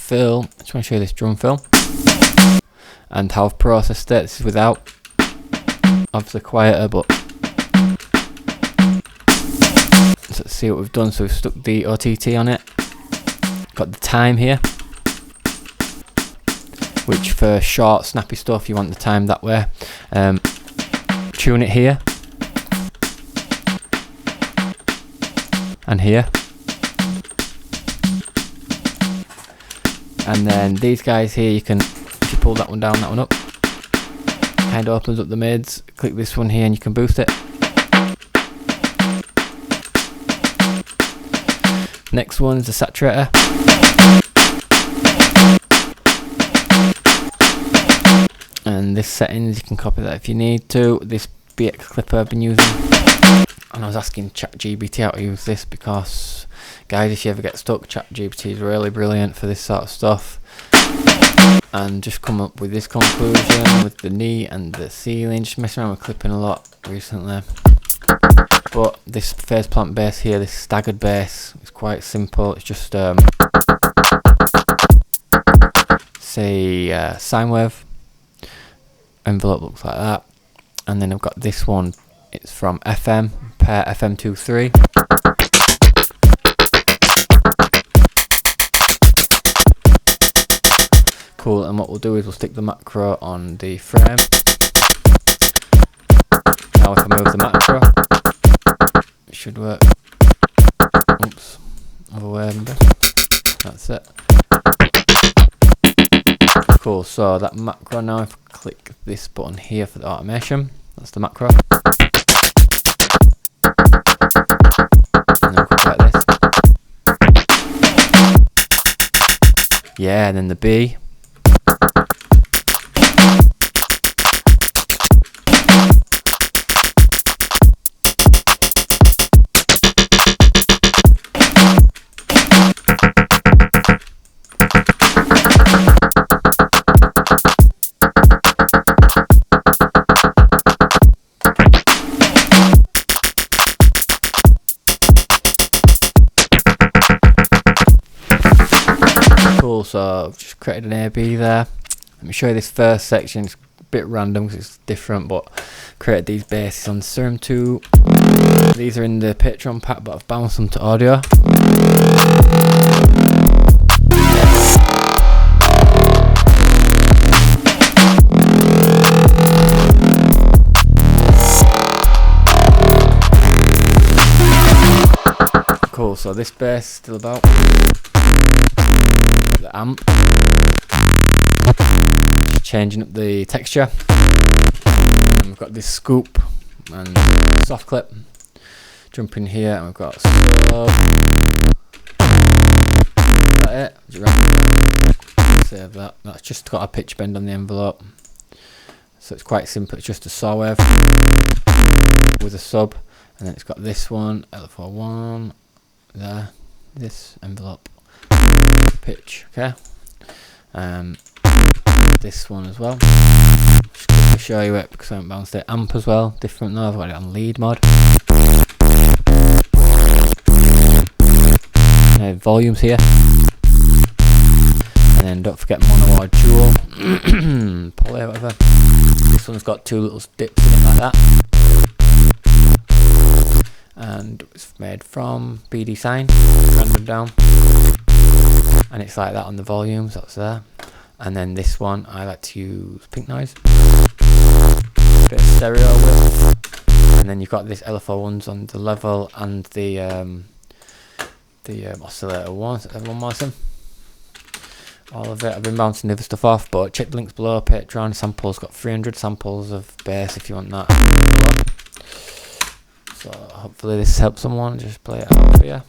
fill, I just want to show you this drum fill and how I've processed it. This is without, obviously quieter, but so let's see what we've done. So we've stuck the OTT on it, got the time here, which for short snappy stuff you want the time that way. Tune it here and here, and then these guys here, you can, if you pull that one down, that one up, kind of opens up the mids. Click this one here and you can boost it. Next one is the saturator. And this settings, you can copy that if you need to. This BX clipper I've been using, and I was asking ChatGPT how to use this, because guys, if you ever get stuck, ChatGPT is really brilliant for this sort of stuff, and just come up with this conclusion with the knee and the ceiling. Just messing around with clipping a lot recently, but this phase plant bass here, this staggered bass, is quite simple. It's just say sine wave envelope, looks like that. And then I've got this one, it's from FM, pair FM23. Cool, and what we'll do is we'll stick the macro on the frame. Now if I move the macro, it should work. Oops, other way maybe. That's it. Cool, so that macro, now if I click this button here for the automation, that's the macro. And then click like this. Yeah, and then the B. Cool, so I've just created an AB there. Let me show you this first section. It's a bit random because it's different, but created these basses on Serum 2. These are in the Patreon pack, but I've bounced them to audio. Cool, so this bass still about the amp, just changing up the texture, and we've got this scoop and soft clip. Jump in here and we've got sub. Is that it? Save that. That's just got a pitch bend on the envelope, so it's quite simple. It's just a saw wave with a sub, and then it's got this one L41 there, this envelope pitch, okay. This one as well, just quickly show you it because I haven't bounced it. Amp as well, different though, I've got it on lead mod. Volumes here, and then don't forget mono or dual, poly or whatever. This one's got two little dips in it like that, and it's made from BD Sign, random down, and it's like that on the volumes, that's there. And then this one I like to use pink noise, bit of stereo with, and then you've got this LFO ones on the level and the oscillator ones. Everyone wants them. All of it. I've been bouncing the other stuff off, but check the links below. Patreon samples, got 300 samples of bass if you want that. So hopefully this helps someone. Just play it out for you.